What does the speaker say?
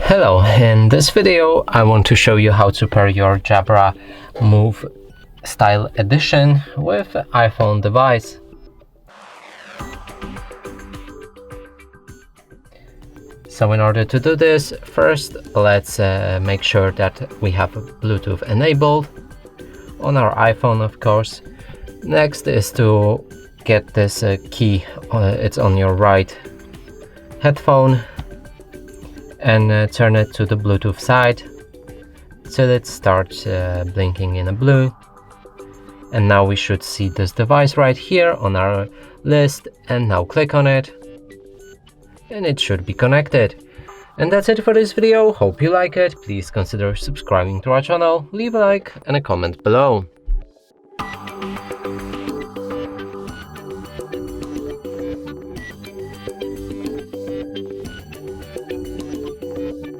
Hello, in this video I want to show you how to pair your Jabra Move Style Edition with iPhone device. So in order to do this, first let's make sure that we have Bluetooth enabled on our iPhone, of course. Next is to get this key, it's on your right headphone, and turn it to the Bluetooth side till it starts blinking in a blue. And now we should see this device right here on our list, and now click on it and it should be connected. And that's it for this video. Hope you like it. Please consider subscribing to our channel, leave a like and a comment below.